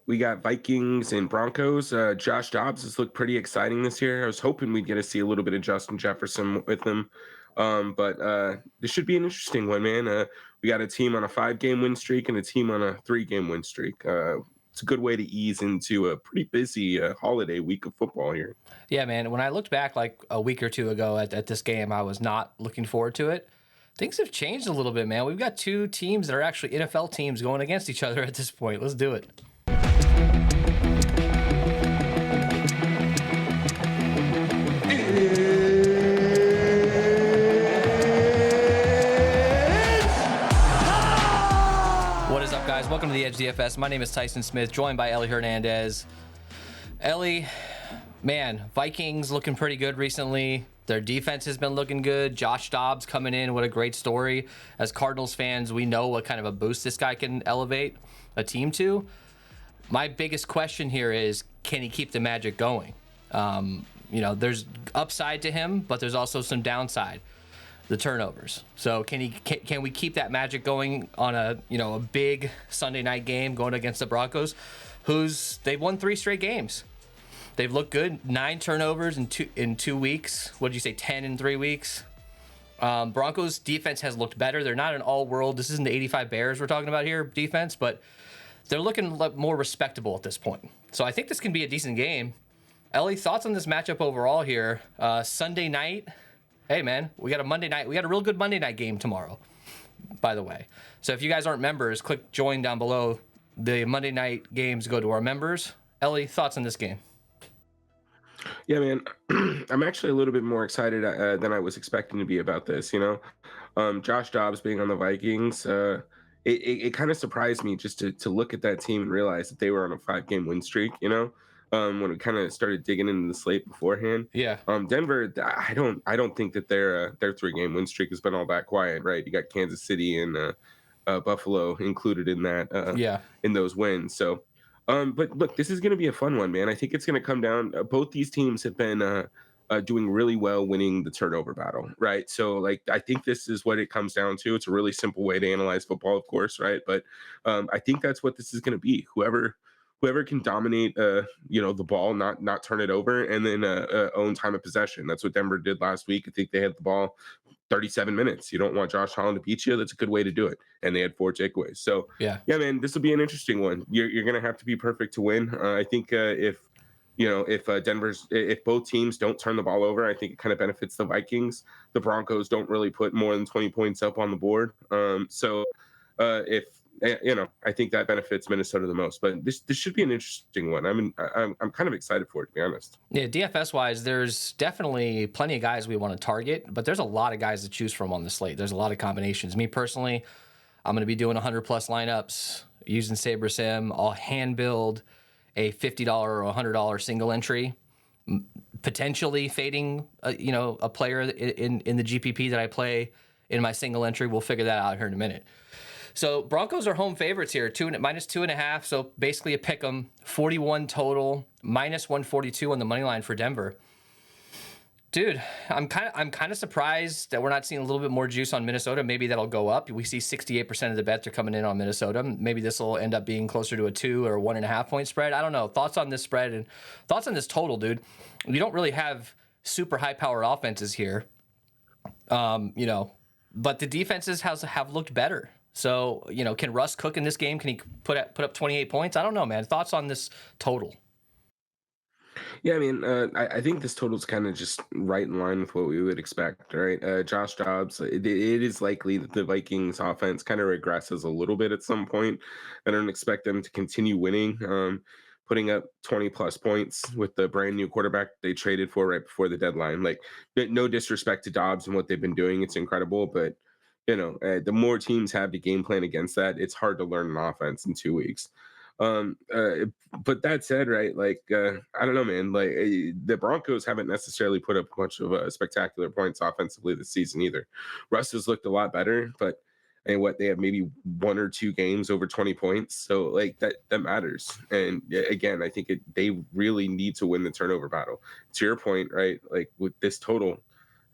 We got Vikings and Broncos. Josh Dobbs has looked pretty exciting this year. I was hoping we'd get to see a little bit of Justin Jefferson with him. But this should be an interesting one, man. We got a team on a 5-game win streak and a team on a 3-game win streak. It's a good way to ease into a pretty busy holiday week of football here. Yeah, man. When I looked back like a week or two ago at this game, I was not looking forward to it. Things have changed a little bit, man. We've got two teams that are actually NFL teams going against each other at this point. Let's do it. What is up, guys? Welcome to the Edge DFS. My name is Tyson Smith, joined by Ellie Hernandez. Ellie, man, Vikings looking pretty good recently. Their defense has been looking good. Josh Dobbs coming in. What a great story. As Cardinals fans, we know what kind of a boost this guy can elevate a team to. My biggest question here is, can he keep the magic going? There's upside to him, but there's also some downside. The turnovers. So can we keep that magic going on a big Sunday night game going against the Broncos, they've won 3 straight games. They've looked good. 9 turnovers in 2 weeks. What did you say? 10 in 3 weeks. Broncos defense has looked better. They're not an all-world. This isn't the 85 Bears we're talking about here defense, but they're looking more respectable at this point. So I think this can be a decent game. Ellie, thoughts on this matchup overall here? Sunday night. Hey, man, we got a Monday night. We got a real good Monday night game tomorrow, by the way. So if you guys aren't members, click join down below. The Monday night games go to our members. Ellie, thoughts on this game? Yeah, man, I'm actually a little bit more excited than I was expecting to be about this. Josh Dobbs being on the Vikings, it kind of surprised me just to look at that team and realize that they were on a 5-game win streak. When we kind of started digging into the slate beforehand. Yeah. Denver, I don't think that their 3-game win streak has been all that quiet, right? You got Kansas City and Buffalo included in that. In those wins. So. But look, this is going to be a fun one, man. I think it's going to come down. Both these teams have been doing really well winning the turnover battle, right? So, I think this is what it comes down to. It's a really simple way to analyze football, of course, right? But I think that's what this is going to be. Whoever can dominate, the ball, not turn it over, and then own time of possession. That's what Denver did last week. I think they had the ball 37 minutes. You don't want Josh Allen to beat you. That's a good way to do it. And they had 4 takeaways. So, yeah, man, this will be an interesting one. You're going to have to be perfect to win. I think if both teams don't turn the ball over, I think it kind of benefits the Vikings. The Broncos don't really put more than 20 points up on the board. I think that benefits Minnesota the most. But this should be an interesting one. I'm kind of excited for it, to be honest. Yeah, DFS wise, there's definitely plenty of guys we want to target, but there's a lot of guys to choose from on the slate. There's a lot of combinations. Me personally, I'm going to be doing 100 plus lineups using SaberSim. I'll hand build a $50 or $100 single entry, potentially fading a player in the GPP that I play in my single entry. We'll figure that out here in a minute. So Broncos are home favorites here, minus 2.5. So basically a pick 'em, 41 total, minus 142 on the money line for Denver. Dude, I'm kind of surprised that we're not seeing a little bit more juice on Minnesota. Maybe that'll go up. We see 68% of the bets are coming in on Minnesota. Maybe this will end up being closer to a 2 or 1.5 point spread. I don't know. Thoughts on this spread and thoughts on this total, dude? We don't really have super high power offenses here, but the defenses have looked better. So, can Russ cook in this game? Can he put up 28 points? I don't know, man. Thoughts on this total? Yeah, I think this total is kind of just right in line with what we would expect, right? Josh Dobbs, it is likely that the Vikings offense kind of regresses a little bit at some point. I don't expect them to continue winning, putting up 20-plus points with the brand new quarterback they traded for right before the deadline. No disrespect to Dobbs and what they've been doing. It's incredible, but the more teams have to game plan against that, it's hard to learn an offense in 2 weeks. But that said, right, I don't know, man, the Broncos haven't necessarily put up much of spectacular points offensively this season either. Russ has looked a lot better, but they have maybe 1 or 2 games over 20 points. So that matters. And again, I think they really need to win the turnover battle. To your point, right, with this total,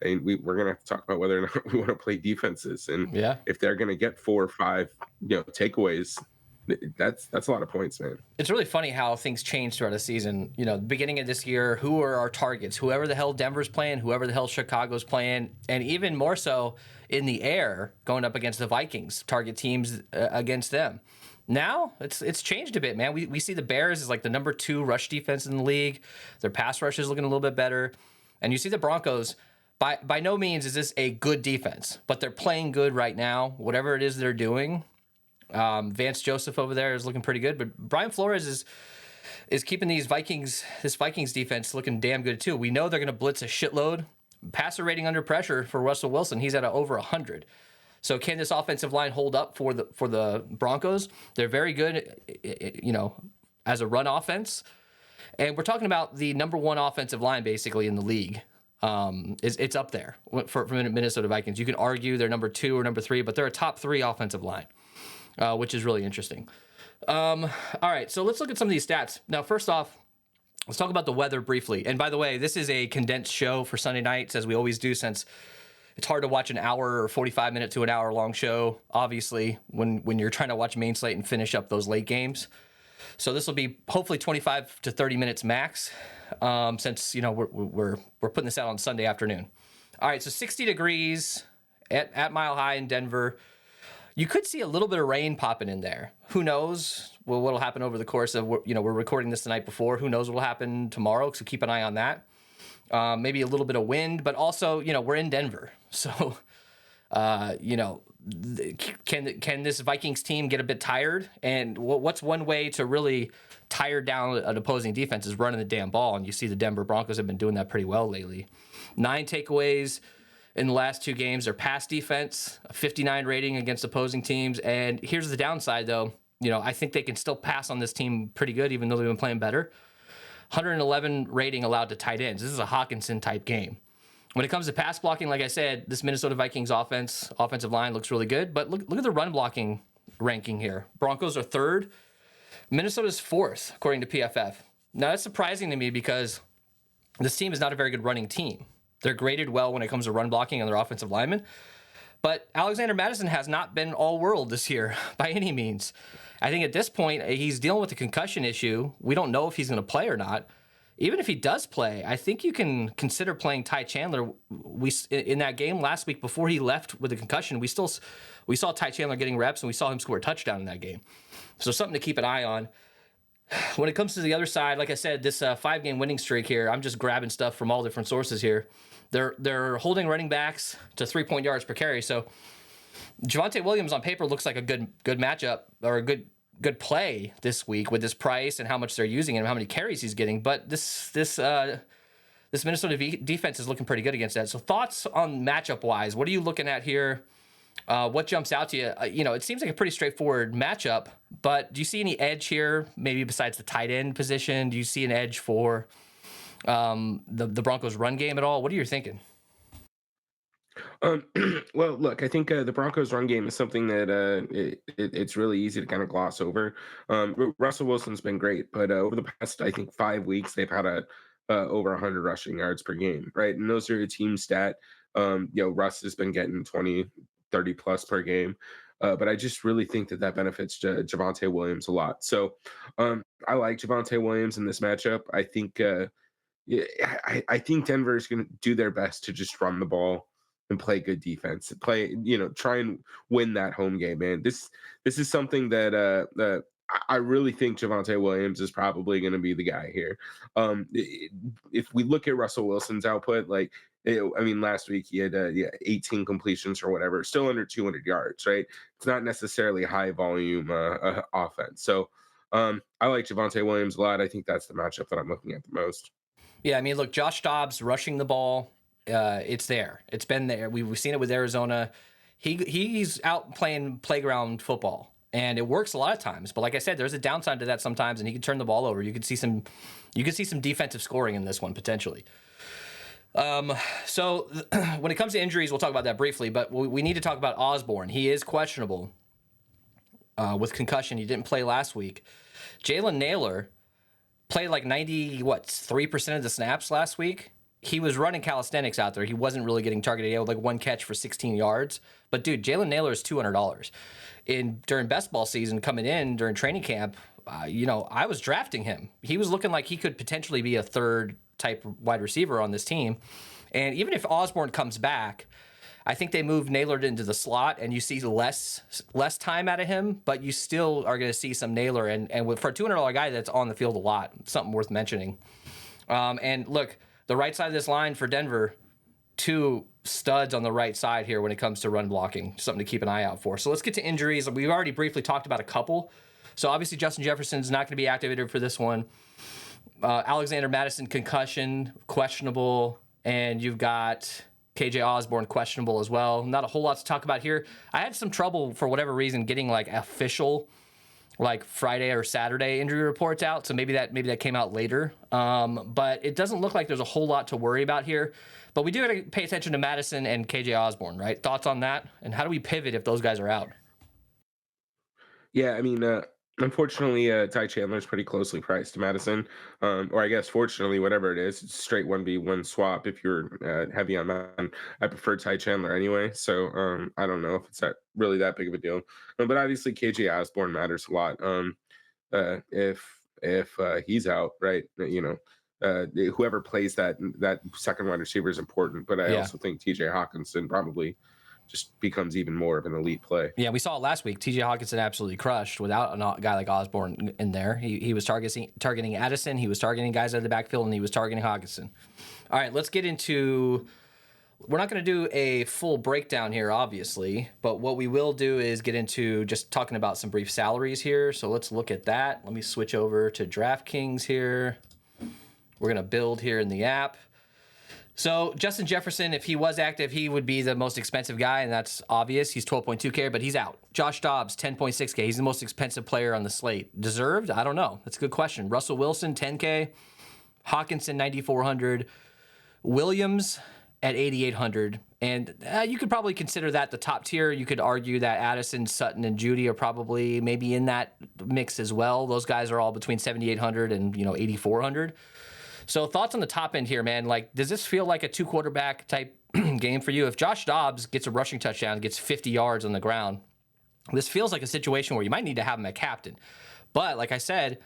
and we're going to have to talk about whether or not we want to play defenses. And if they're going to get 4 or 5, takeaways, That's a lot of points, man. It's really funny how things change throughout the season. The beginning of this year, who are our targets? Whoever the hell Denver's playing, whoever the hell Chicago's playing, and even more so in the air, going up against the Vikings, target teams against them. Now it's changed a bit, man. We see the Bears as like the number 2 rush defense in the league. Their pass rush is looking a little bit better, and you see the Broncos. By no means is this a good defense, but they're playing good right now. Whatever it is they're doing. Vance Joseph over there is looking pretty good, but Brian Flores is keeping this Vikings defense looking damn good too. We know they're going to blitz a shitload. Passer rating under pressure for Russell Wilson, he's at over 100. So can this offensive line hold up for the Broncos? They're very good, as a run offense, and we're talking about the number 1 offensive line basically in the league. It's up there for Minnesota Vikings. You can argue they're number 2 or number 3, but they're a top 3 offensive line. Which is really interesting. All right, so let's look at some of these stats. Now, first off, let's talk about the weather briefly. And by the way, this is a condensed show for Sunday nights, as we always do, since it's hard to watch an hour or 45-minute to an hour-long show, obviously, when you're trying to watch main slate and finish up those late games. So this will be hopefully 25 to 30 minutes max, since we're putting this out on Sunday afternoon. All right, so 60 degrees at Mile High in Denver. You could see a little bit of rain popping in there. Who knows what'll happen over the course of, we're recording this the night before. Who knows what'll happen tomorrow, so keep an eye on that. Maybe a little bit of wind, but also, we're in Denver. So, can this Vikings team get a bit tired? And what's one way to really tire down an opposing defense is running the damn ball. And you see the Denver Broncos have been doing that pretty well lately. 9 takeaways in the last 2 games. Their pass defense, a 59 rating against opposing teams. And here's the downside, though. I think they can still pass on this team pretty good, even though they've been playing better. 111 rating allowed to tight ends. This is a Hawkinson-type game. When it comes to pass blocking, like I said, this Minnesota Vikings offensive line looks really good. But look at the run blocking ranking here. Broncos are 3rd. Minnesota's 4th, according to PFF. Now, that's surprising to me because this team is not a very good running team. They're graded well when it comes to run blocking on their offensive linemen. But Alexander Mattison has not been all-world this year by any means. I think at this point, he's dealing with a concussion issue. We don't know if he's going to play or not. Even if he does play, I think you can consider playing Ty Chandler. In that game last week before he left with a concussion, we saw Ty Chandler getting reps, and we saw him score a touchdown in that game. So something to keep an eye on. When it comes to the other side, like I said, this 5-game winning streak here, I'm just grabbing stuff from all different sources here. They're holding running backs to 3 yards per carry. So Javonte Williams on paper looks like a good matchup, or a good play this week with this price and how much they're using him and how many carries he's getting. But this Minnesota defense is looking pretty good against that. So thoughts on matchup wise, what are you looking at here? What jumps out to you? It seems like a pretty straightforward matchup, but do you see any edge here, maybe besides the tight end position? Do you see an edge for the Broncos run game at all? What are you thinking? Well, look, I think the Broncos run game is something that it's really easy to kind of gloss over. Russell Wilson's been great, but over the past, I think, 5 weeks, they've had over 100 rushing yards per game, right? And those are a team stat. Russ has been getting 20, 30 plus per game. But I just really think that benefits Javonte Williams a lot. So I like Javonte Williams in this matchup. I think I think Denver is going to do their best to just run the ball and play good defense. Try and win that home game, man. This is something that I really think Javonte Williams is probably going to be the guy here. If we look at Russell Wilson's output, last week he had 18 completions or whatever, still under 200 yards, right? It's not necessarily high volume offense. So I like Javonte Williams a lot. I think that's the matchup that I'm looking at the most. Yeah, look, Josh Dobbs rushing the ball, it's there. It's been there. We've seen it with Arizona. He's out playing playground football, and it works a lot of times. But like I said, there's a downside to that sometimes, and he can turn the ball over. You could see some defensive scoring in this one potentially. So when it comes to injuries, we'll talk about that briefly, but we need to talk about Osborne. He is questionable with concussion. He didn't play last week. Jalen Naylor played like 3% of the snaps last week. he was running calisthenics out there. He wasn't really getting targeted. He had like one catch for 16 yards. But dude, Jalen Naylor is $200 during best ball season coming in during training camp. I was drafting him. He was looking like he could potentially be a third type wide receiver on this team. And even if Osborne comes back, I think they move Naylor into the slot, and you see less time out of him, but you still are going to see some Naylor. And for a $200 guy that's on the field a lot, something worth mentioning. And look, the right side of this line for Denver, two studs on the right side here when it comes to run blocking, something to keep an eye out for. So let's get to injuries. We've already briefly talked about a couple. So obviously Justin Jefferson's not going to be activated for this one. Alexander Mattison, concussion, questionable. And you've got KJ Osborne, questionable as well. Not a whole lot to talk about here. I had some trouble, for whatever reason, getting like official like Friday or Saturday injury reports out. So maybe that came out later. But it doesn't look like there's a whole lot to worry about here. But we do have to pay attention to Madison and KJ Osborne, right? Thoughts on that? And how do we pivot if those guys are out? Yeah, I mean, unfortunately, Ty Chandler is pretty closely priced to Madison, or I guess fortunately, whatever it is, it's straight 1v1 swap. If you're heavy on Madison, I prefer Ty Chandler anyway, so I don't know if it's really that big of a deal. But obviously, KJ Osborne matters a lot. If he's out, right, whoever plays that second wide receiver is important. But I also think T.J. Hawkinson probably just becomes even more of an elite play. Yeah, we saw it last week. T.J. Hawkinson absolutely crushed without a guy like Osborne in there. He was targeting Addison, he was targeting guys out of the backfield, and he was targeting Hawkinson. All right, let's get into... We're not going to do a full breakdown here, obviously, but what we will do is get into just talking about some brief salaries here. So let's look at that. Let me switch over to Draftkings here. We're going to build here in the app. So Justin Jefferson, if he was active, he would be the most expensive guy, and that's obvious. He's 12.2K, but he's out. Josh Dobbs, 10.6K. He's the most expensive player on the slate. Deserved? I don't know. That's a good question. Russell Wilson, 10K. Hawkinson, 9,400. Williams at 8,800. And you could probably consider that the top tier. You could argue that Addison, Sutton, and Judy are probably maybe in that mix as well. Those guys are all between 7,800 and 8,400. So thoughts on the top end here, man. Like, does this feel like a two quarterback type game for you? If Josh Dobbs gets a rushing touchdown, gets 50 yards on the ground, this feels like a situation where you might need to have him at captain. But like I said,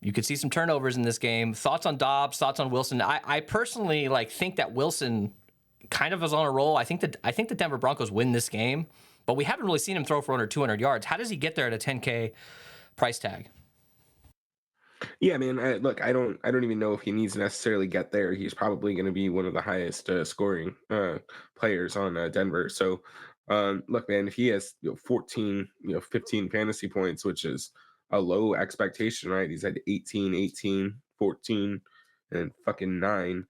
you could see some turnovers in this game. Thoughts on Dobbs? Thoughts on Wilson? I personally think that Wilson kind of is on a roll. I think the Denver Broncos win this game, but we haven't really seen him throw for under 200 yards. How does he get there at a 10K price tag? Yeah, man. Look, I don't even know if he needs to necessarily get there. He's probably going to be one of the highest scoring players on Denver. So, look, man, if he has 14, 15 fantasy points, which is a low expectation, right? He's had 18, 14, and fucking 9.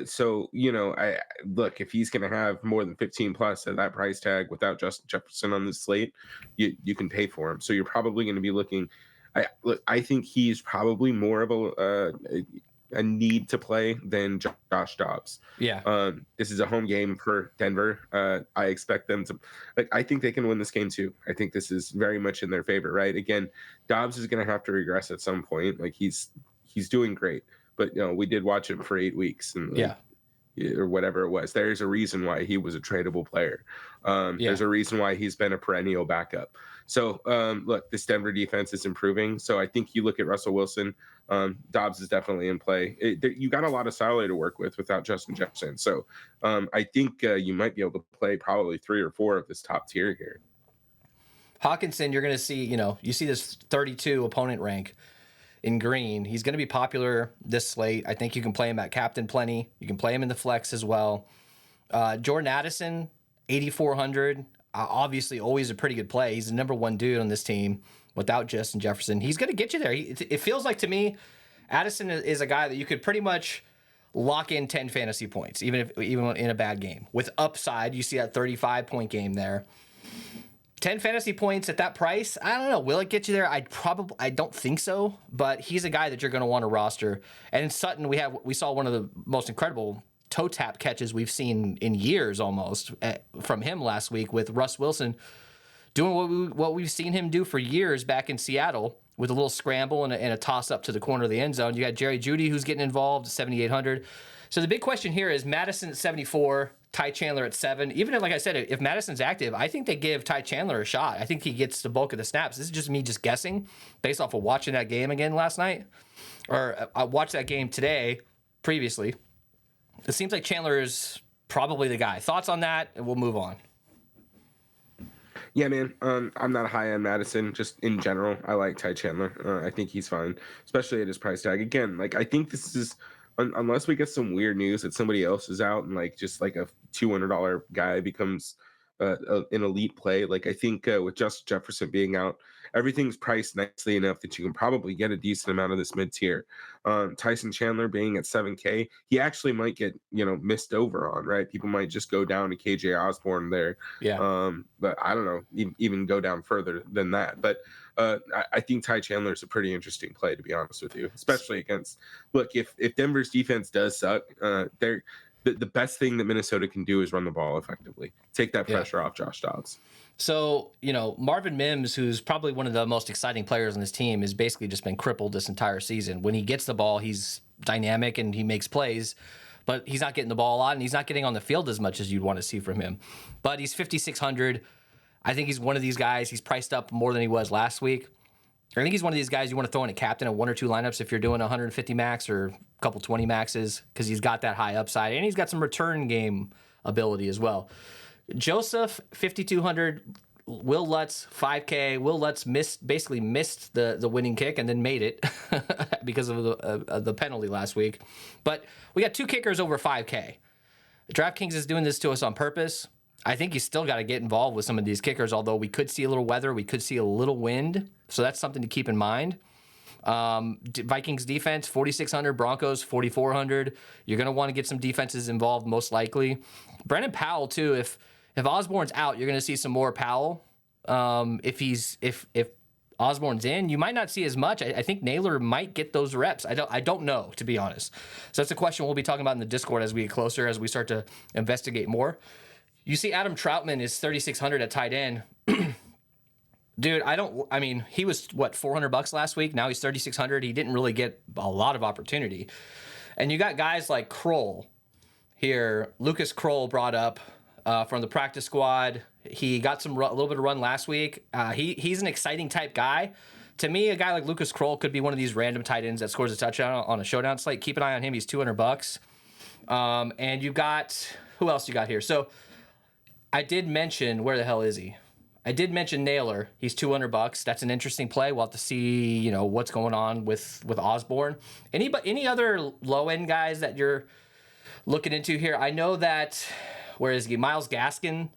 So, I look, if he's going to have more than 15 plus at that price tag without Justin Jefferson on the slate, you can pay for him. So you're probably going to be looking. I think he's probably more of a need to play than Josh Dobbs. Yeah. This is a home game for Denver. I expect them to. I think they can win this game too. I think this is very much in their favor. Right. Again, Dobbs is going to have to regress at some point. Like he's doing great, but we did watch him for 8 weeks and or whatever it was. There's a reason why he was a tradable player. There's a reason why he's been a perennial backup. So, look, this Denver defense is improving. So I think you look at Russell Wilson, Dobbs is definitely in play. You got a lot of salary to work with without Justin Jefferson. So I think you might be able to play probably 3 or 4 of this top tier here. Hawkinson, you're going to see, you see this 32 opponent rank in green. He's going to be popular this slate. I think you can play him at captain plenty. You can play him in the flex as well. Jordan Addison, 8,400. Obviously, always a pretty good play. He's the number one dude on this team without Justin Jefferson. He's going to get you there. It feels like to me, Addison is a guy that you could pretty much lock in 10 fantasy points, even in a bad game. With upside, you see that 35-point game there. 10 fantasy points at that price, I don't know. Will it get you there? I don't think so, but he's a guy that you're going to want to roster. And in Sutton, we saw one of the most incredible toe tap catches we've seen in years almost from him last week with Russ Wilson doing what we've seen him do for years back in Seattle with a little scramble and a toss up to the corner of the end zone. You got Jerry Jeudy who's getting involved, 7,800. So the big question here is Madison at 74, Ty Chandler at 7. Even if, like I said, if Madison's active, I think they give Ty Chandler a shot. I think he gets the bulk of the snaps. This is just me just guessing based off of watching that game again last night. Or I watched that game today previously. It seems like Chandler is probably the guy. Thoughts on that, and we'll move on. Yeah, man. I'm not high on Madison. Just in general, I like Ty Chandler. I think he's fine, especially at his price tag. Again, like I think this is unless we get some weird news that somebody else is out and like just like a $200 guy becomes an elite play. Like I think with Justin Jefferson being out, everything's priced nicely enough that you can probably get a decent amount of this mid tier. Tyson Chandler being at 7K, he actually might get missed over on, right? People might just go down to KJ Osborne there. Yeah. But I don't know, even go down further than that. But I think Ty Chandler is a pretty interesting play, to be honest with you, especially against. Look, if Denver's defense does suck, they're the best thing that Minnesota can do is run the ball effectively. Take that pressure off Josh Dobbs. So, Marvin Mims, who's probably one of the most exciting players on this team, has basically just been crippled this entire season. When he gets the ball, he's dynamic and he makes plays, but he's not getting the ball a lot and he's not getting on the field as much as you'd want to see from him. But he's 5,600. I think he's one of these guys. He's priced up more than he was last week. I think he's one of these guys you want to throw in a captain in 1 or 2 lineups if you're doing 150 max or a couple 20 maxes because he's got that high upside and he's got some return game ability as well. Joseph, 5,200. Will Lutz, 5K. Will Lutz basically missed the winning kick and then made it because of the penalty last week. But we got 2 kickers over 5K. Draftkings is doing this to us on purpose. I think you still got to get involved with some of these kickers, although we could see a little weather, we could see a little wind. So that's something to keep in mind. Vikings defense, 4,600. Broncos, 4,400. You're going to want to get some defenses involved, most likely. Brennan Powell, too. If Osborne's out, you're going to see some more Powell. If Osborne's in, you might not see as much. I think Naylor might get those reps. I don't know, to be honest. So that's a question we'll be talking about in the Discord as we get closer, as we start to investigate more. You see Adam Troutman is 3,600 at tight end. Dude, he was, $400 last week? Now he's 3,600. He didn't really get a lot of opportunity. And you got guys like Kroll here. Lucas Kroll brought up from the practice squad. He got a little bit of run last week. He's an exciting type guy. To me, a guy like Lucas Kroll could be one of these random tight ends that scores a touchdown on a showdown slate. Keep an eye on him. He's $200. And you've got, who else you got here? So I did mention, where the hell is he? I did mention Naylor. He's $200. That's an interesting play. We'll have to see, what's going on with Osborne. Any other low end guys that you're looking into here? I know that, where is he? Myles Gaskin.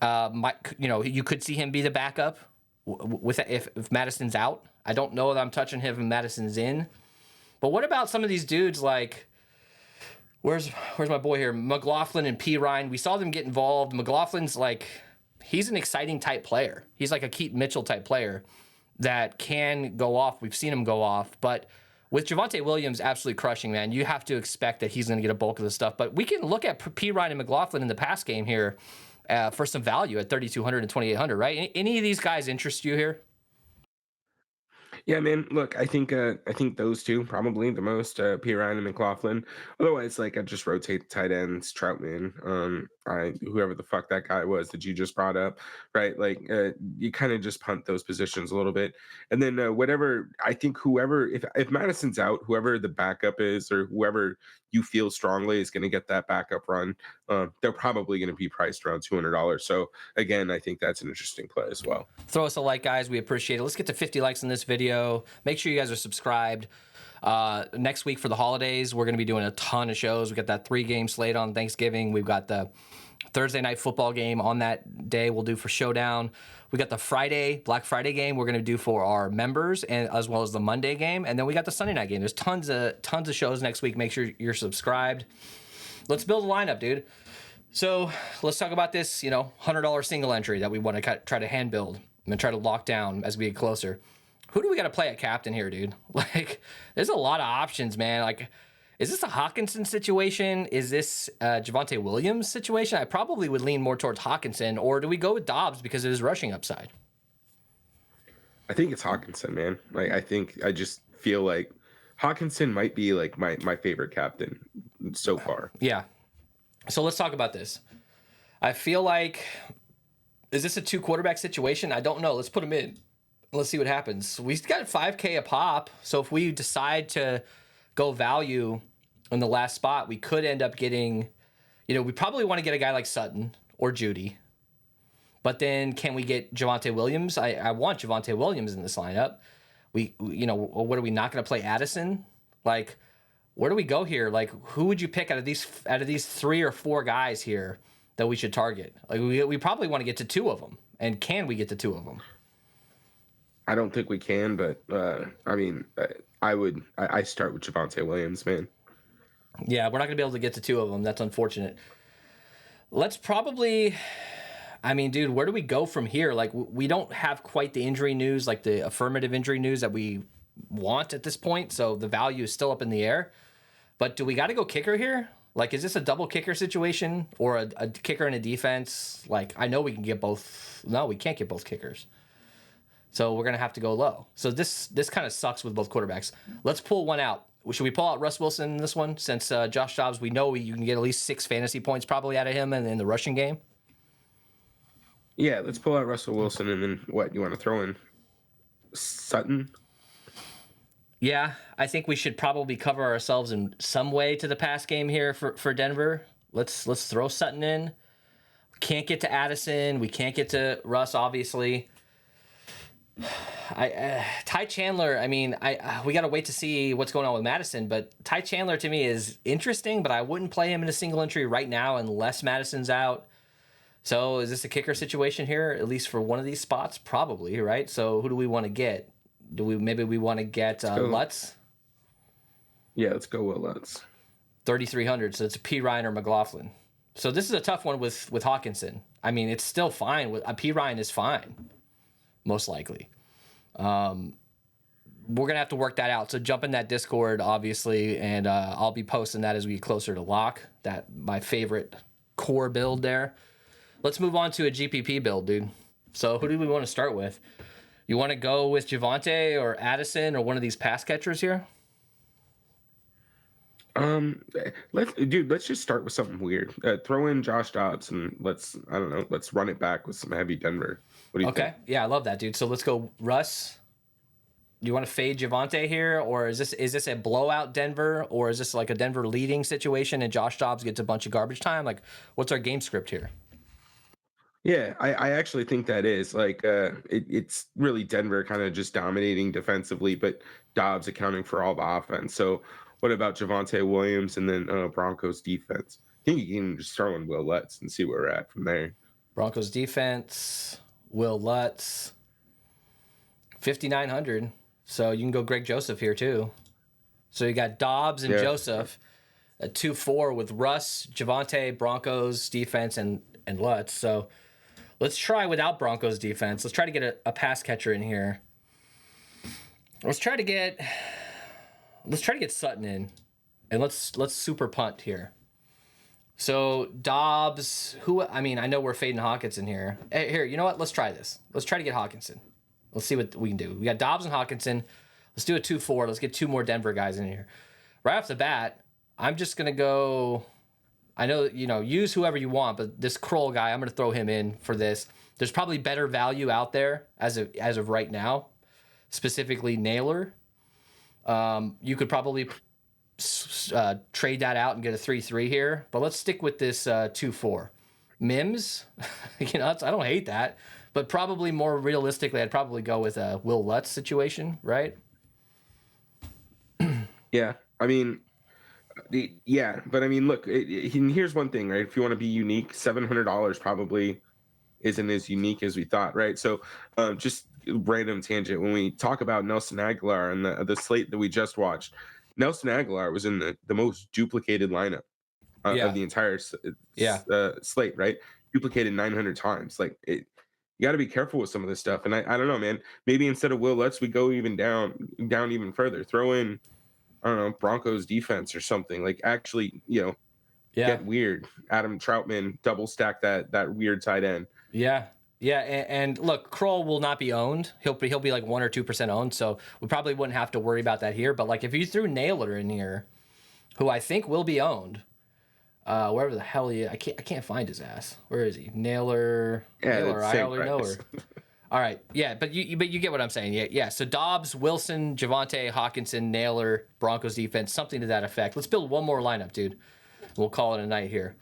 You could see him be the backup if Madison's out. I don't know that I'm touching him if Madison's in. But what about some of these dudes like, where's my boy here? McLaughlin and P. Ryan. We saw them get involved. McLaughlin's he's an exciting type player. He's like a Keaton Mitchell type player that can go off. We've seen him go off. But with Javonte Williams absolutely crushing, man, you have to expect that he's going to get a bulk of the stuff. But we can look at P. Ryan and McLaughlin in the pass game here for some value at 3,200 and 2,800, right? Any of these guys interest you here? Yeah, man. Look, I think those two probably the most, P. Ryan and McLaughlin. Otherwise, I just rotate tight ends, Troutman, whoever the fuck that guy was that you just brought up, right? You kind of just punt those positions a little bit, and then whatever. I think whoever, if Madison's out, whoever the backup is, or whoever you feel strongly is going to get that backup run, they're probably going to be priced around $200. So again, I think that's an interesting play as well. Throw us a like, guys. We appreciate it. Let's get to 50 likes in this video. Make sure you guys are subscribed. Next week for the holidays, we're going to be doing a ton of shows. We got that 3-game slate on Thanksgiving. We've got the Thursday night football game on that day we'll do for Showdown. We got the Black Friday game we're going to do for our members, and as well as the Monday game. And then we got the Sunday night game. There's tons of shows next week. Make sure you're subscribed. Let's build a lineup, dude. So let's talk about this, $100 single entry that we want to try to hand build and try to lock down as we get closer. Who do we got to play at captain here, dude? There's a lot of options, man. Is this a Hawkinson situation? Is this a Javonte Williams situation? I probably would lean more towards Hawkinson. Or do we go with Dobbs because of his rushing upside? I think it's Hawkinson, man. Like I just feel like Hawkinson might be like my favorite captain so far. Yeah. So let's talk about this. I feel like, is this a two quarterback situation? I don't know. Let's put him in. Let's see what happens. We got 5K a pop. So if we decide to go value in the last spot, we could end up getting, we probably want to get a guy like Sutton or Judy. But then can we get Javonte Williams? I want Javonte Williams in this lineup. What are we not going to play Addison? Like, where do we go here? Like, who would you pick out of these 3 or 4 guys here that we should target? Like, we probably want to get to 2 of them. And can we get to 2 of them? I don't think we can, but I mean, I start with Javonte Williams, man. Yeah, we're not going to be able to get to 2 of them. That's unfortunate. Let's probably, I mean, dude, where do we go from here? Like, we don't have quite the injury news, like the affirmative injury news that we want at this point. So the value is still up in the air. But do we got to go kicker here? Like, is this a double kicker situation or a kicker and a defense? Like, I know we can get both. No, we can't get both kickers. So we're going to have to go low. So this kind of sucks with both quarterbacks. Let's pull one out. Should we pull out Russ Wilson in this one? Since Josh Dobbs, we know you can get at least 6 fantasy points probably out of him in the rushing game. Yeah, let's pull out Russell Wilson, and then what? You want to throw in Sutton? Yeah, I think we should probably cover ourselves in some way to the pass game here for Denver. Let's throw Sutton in. Can't get to Addison. We can't get to Russ, obviously. Ty Chandler, I mean, we got to wait to see what's going on with Madison, but Ty Chandler to me is interesting, but I wouldn't play him in a single entry right now unless Madison's out. So is this a kicker situation here, at least for one of these spots? Probably, right? So who do we want to get? Maybe we want to get Lutz? Yeah, let's go with Lutz. 3,300, so it's a P. Ryan or McLaughlin. So this is a tough one with Hawkinson. I mean, it's still fine. P. Ryan is fine, most likely. We're going to have to work that out. So jump in that Discord, obviously, and I'll be posting that as we get closer to lock. That my favorite core build there. Let's move on to a GPP build, dude. So who do we want to start with? You want to go with Javonte or Addison or one of these pass catchers here? Let's just start with something weird. Throw in Josh Dobbs and let's run it back with some heavy Denver. What do you think? Yeah, I love that, dude. So let's go Russ. Do you want to fade Javonte here, or is this a blowout Denver, or is this like a Denver leading situation and Josh Dobbs gets a bunch of garbage time? Like, what's our game script here? Yeah, I actually think that is like it's really Denver kind of just dominating defensively, but Dobbs accounting for all the offense. So what about Javonte Williams and then Broncos defense? I think you can just throw in Will Lutz and see where we're at from there. Broncos defense, Will Lutz, 5,900. So you can go Greg Joseph here too. So you got Dobbs and Joseph, a 2-4 with Russ, Javonte, Broncos defense, and Lutz. So let's try without Broncos defense. Let's try to get a pass catcher in here. Let's try to get Sutton in, and let's super punt here. So Dobbs, I know we're fading Hawkinson here. Hey, here, you know what? Let's try this. Let's try to get Hawkinson. Let's see what we can do. We got Dobbs and Hawkinson. Let's do a 2-4. Let's get 2 more Denver guys in here. Right off the bat, I'm just gonna go. I know, use whoever you want, but this Kroll guy, I'm going to throw him in for this. There's probably better value out there as of right now, specifically Naylor. You could probably trade that out and get a 3-3 here, but let's stick with this 2-4. Mims, I don't hate that, but probably more realistically, I'd probably go with a Will Lutz situation, right? Yeah, I mean, but I mean, look, here's one thing, right? If you want to be unique, $700 probably isn't as unique as we thought, right? So just random tangent. When we talk about Nelson Aguilar and the slate that we just watched, Nelson Aguilar was in the most duplicated lineup of the entire slate, right? Duplicated 900 times. Like, you got to be careful with some of this stuff. And I don't know, man. Maybe instead of Will Lutz, we go even down even further. Throw in, I don't know, Broncos defense or something. Like, actually, get weird. Adam Troutman double stack that weird tight end. Yeah, Yeah, and look, Kroll will not be owned. He'll be like 1 or 2% owned, so we probably wouldn't have to worry about that here. But like if you threw Naylor in here, who I think will be owned, wherever the hell he is, I can't find his ass. Where is he? Naylor. Yeah, Naylor. it's I same already know price. her. All right, yeah, but you get what I'm saying. Yeah. So Dobbs, Wilson, Javonte, Hawkinson, Naylor, Broncos defense, something to that effect. Let's build one more lineup, dude. We'll call it a night here.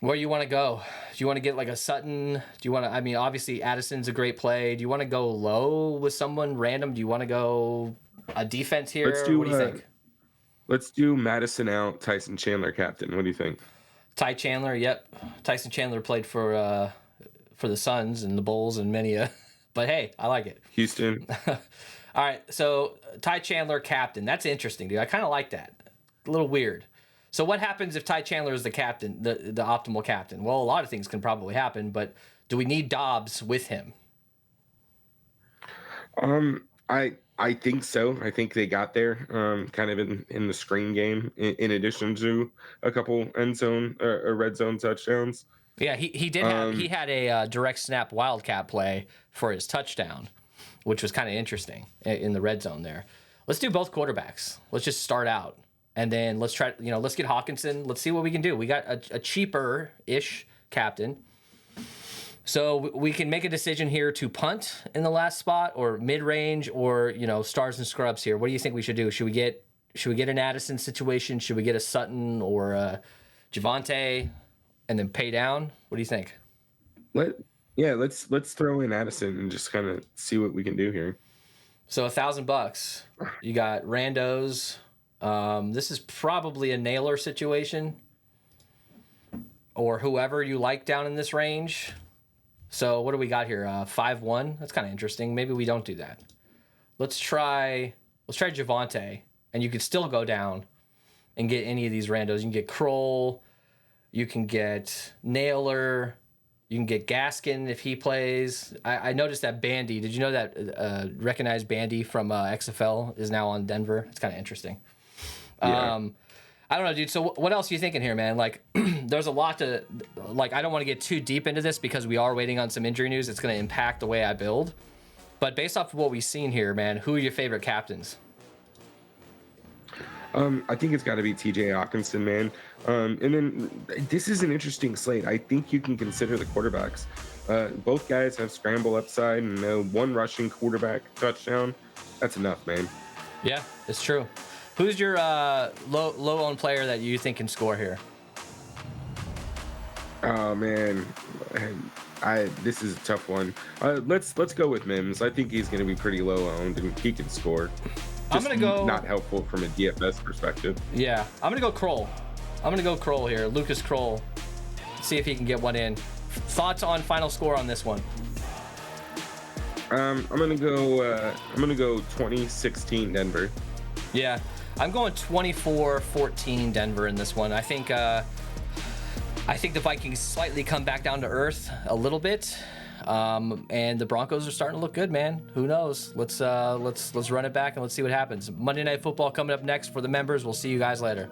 Where you want to go? Do you want to get like a Sutton? Do you want to? I mean, obviously Addison's a great play. Do you want to go low with someone random? Do you want to go a defense here? What do you think? Let's do Madison out, Tyson Chandler captain. What do you think? Ty Chandler. Yep, Tyson Chandler played for the Suns and the Bulls and many a. But hey, I like it. Houston. All right, so Ty Chandler captain. That's interesting, dude. I kind of like that. A little weird. So what happens if Ty Chandler is the captain, the optimal captain? Well, a lot of things can probably happen, but do we need Dobbs with him? I think so. I think they got there, kind of in the screen game, in addition to a couple end zone or red zone touchdowns. Yeah, he did have he had a direct snap wildcat play for his touchdown, which was kind of interesting in the red zone there. Let's do both quarterbacks. Let's just start out. And then let's try, let's get Hawkinson. Let's see what we can do. We got a cheaper-ish captain. So we can make a decision here to punt in the last spot or mid-range or, stars and scrubs here. What do you think we should do? Should we get an Addison situation? Should we get a Sutton or a Javonte and then pay down? What do you think? Let's throw in Addison and just kind of see what we can do here. So $1,000. You got randos. This is probably a Naylor situation or whoever you like down in this range. So what do we got here? 5-1. That's kind of interesting. Maybe we don't do that. Let's try Javonte, and you could still go down and get any of these randos. You can get Kroll, you can get Naylor, you can get Gaskin if he plays. I noticed that Bandy. Did you know that recognized Bandy from XFL is now on Denver? It's kind of interesting. Yeah. I don't know, dude. So what else are you thinking here, man? Like, there's a lot to, like, I don't want to get too deep into this because we are waiting on some injury news. It's going to impact the way I build. But based off of what we've seen here, man, who are your favorite captains? I think it's got to be TJ Hawkinson, man. And then this is an interesting slate. I think you can consider the quarterbacks. Both guys have scramble upside and one rushing quarterback touchdown. That's enough, man. Yeah, it's true. Who's your low-owned player that you think can score here? Oh man, this is a tough one. Let's go with Mims. I think he's going to be pretty low owned and he can score. I'm gonna go. Not helpful from a DFS perspective. Yeah, I'm gonna go Kroll. Here, Lucas Kroll. See if he can get one in. Thoughts on final score on this one? I'm gonna go 2016 Denver. Yeah, I'm going 24-14 Denver in this one. I think the Vikings slightly come back down to earth a little bit, and the Broncos are starting to look good, man. Who knows? Let's run it back and let's see what happens. Monday Night Football coming up next for the members. We'll see you guys later.